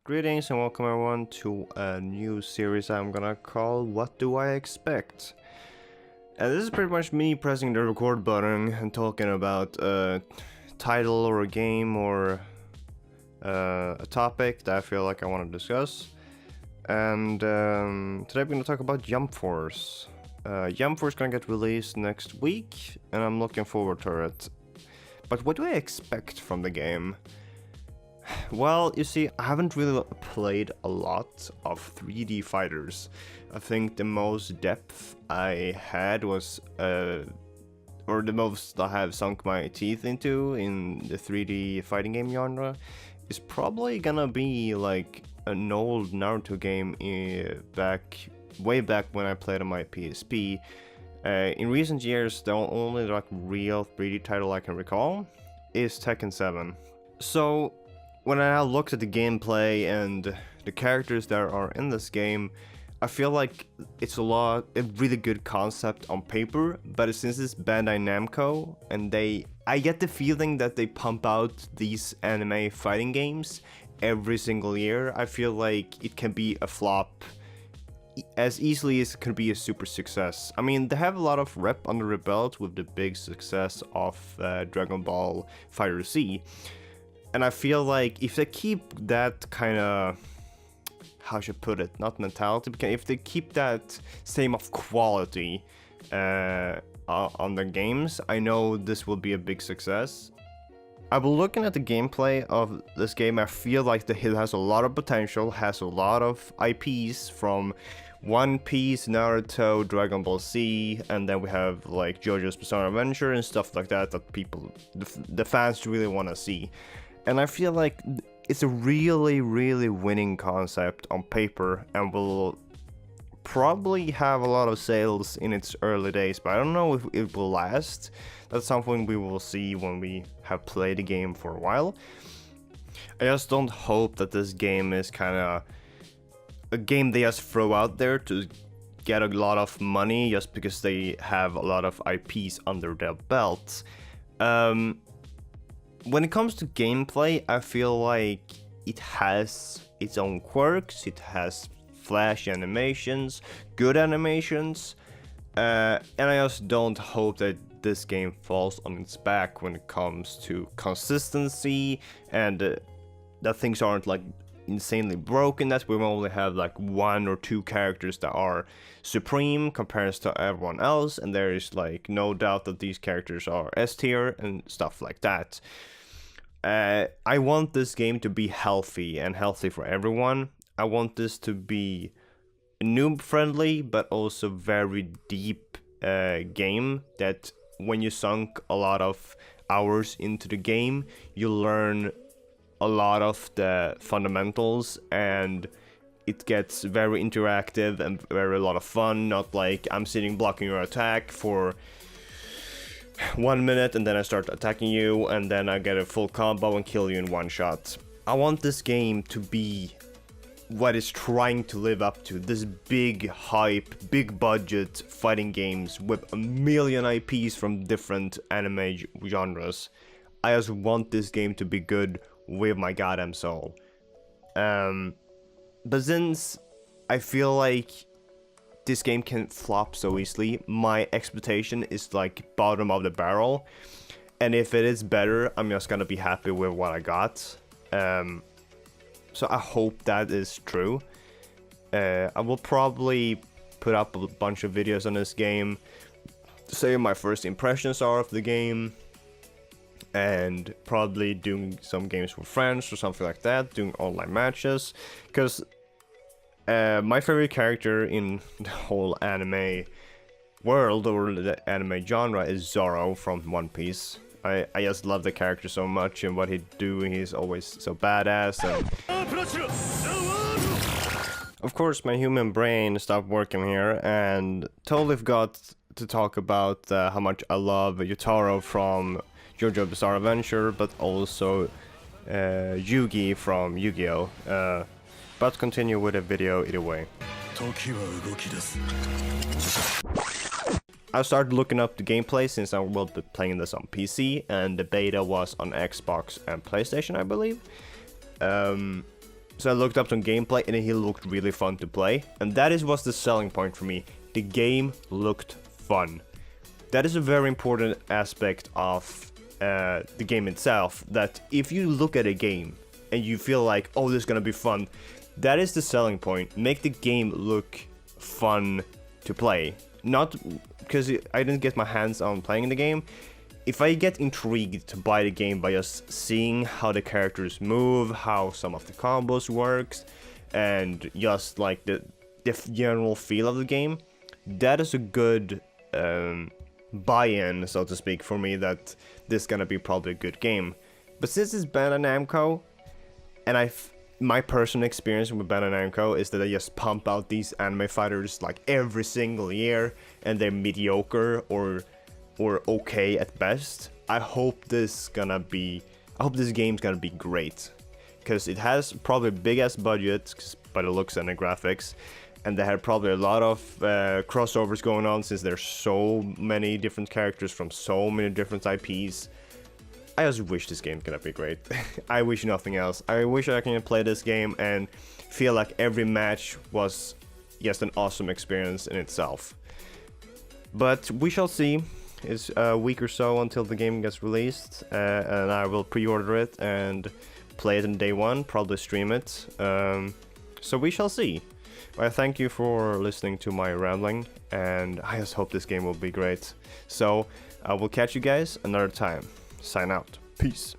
Greetings and welcome everyone to a new series I'm gonna call What Do I Expect? And this is pretty much me pressing the record button and talking about a title or a game or a topic that I feel like I want to discuss. And today I'm gonna talk about Jump Force. Jump Force is gonna get released next week and I'm looking forward to it. But what do I expect from the game? Well, you see, I haven't really played a lot of 3D fighters. I think the most depth I had was, or the most I have sunk my teeth into in the 3D fighting game genre, is probably gonna be like an old Naruto game way back when I played on my PSP. In recent years, the only like real 3D title I can recall is Tekken 7. So when I now looked at the gameplay and the characters that are in this game, I feel like it's a really good concept on paper, but since it's Bandai Namco and I get the feeling that they pump out these anime fighting games every single year, I feel like it can be a flop as easily as it could be a super success. I mean, they have a lot of rep under their belt with the big success of Dragon Ball FighterZ. And I feel like if they keep that kind of, how should I put it, not mentality, but if they keep that same of quality on the games, I know this will be a big success. I've been looking at the gameplay of this game. I feel like it has a lot of potential, has a lot of IPs from One Piece, Naruto, Dragon Ball Z, and then we have like JoJo's Bizarre Adventure and stuff like that the fans really want to see. And I feel like it's a really winning concept on paper and will probably have a lot of sales in its early days, but I don't know if it will last. That's something we will see when we have played the game for a while. I just don't hope that this game is kind of a game they just throw out there to get a lot of money just because they have a lot of IPs under their belt. When it comes to gameplay, I feel like it has its own quirks, it has flash animations, good animations, and I just don't hope that this game falls on its back when it comes to consistency and that things aren't like insanely broken, that we only have like one or two characters that are supreme compared to everyone else, and there is like no doubt that these characters are S tier and stuff like that. I want this game to be healthy and healthy for everyone. I want this to be noob friendly but also very deep game that when you sunk a lot of hours into the game, you learn a lot of the fundamentals and it gets very interactive and a lot of fun, not like I'm sitting blocking your attack for 1 minute and then I start attacking you and then I get a full combo and kill you in one shot. I want this game to be what it's trying to live up to, this big hype, big budget fighting games with a million IPs from different anime genres. I just want this game to be good with my goddamn soul. But since I feel like this game can flop so easily, my expectation is like bottom of the barrel, and if it is better, I'm just gonna be happy with what I got. So I hope that is true. I will probably put up a bunch of videos on this game, say my first impressions are of the game, and probably doing some games with friends or something like that, doing online matches, because my favorite character in the whole anime world or the anime genre is Zoro from One Piece. I just love the character so much and what he do. He's always so badass. And of course, my human brain stopped working here and totally forgot to talk about how much I love Yutaro from JoJo's Bizarre Adventure, but also Yugi from Yu-Gi-Oh! But continue with the video either way. I started looking up the gameplay since I will be playing this on PC, and the beta was on Xbox and PlayStation, I believe. So I looked up some gameplay and he looked really fun to play. And that was the selling point for me. The game looked fun. That is a very important aspect of the game itself. That if you look at a game and you feel like, oh, this is gonna be fun, that is the selling point. Make the game look fun to play. Not because I didn't get my hands on playing the game. If I get intrigued by the game by just seeing how the characters move, how some of the combos works, and just like the general feel of the game, that is a good buy-in, so to speak, for me that this is gonna be probably a good game. But since it's Bandai Namco, and my personal experience with Bandai Namco is that they just pump out these anime fighters like every single year, and they're mediocre or okay at best. I hope this game's gonna be great, because it has probably big ass budget by the looks and the graphics, and they had probably a lot of crossovers going on since there's so many different characters from so many different IPs. I just wish this game's gonna be great. I wish nothing else. I wish I can play this game and feel like every match was just an awesome experience in itself. But we shall see. It's a week or so until the game gets released, and I will pre-order it and play it on day one, probably stream it. So we shall see. I thank you for listening to my rambling, and I just hope this game will be great. So I will catch you guys another time. Sign out. Peace.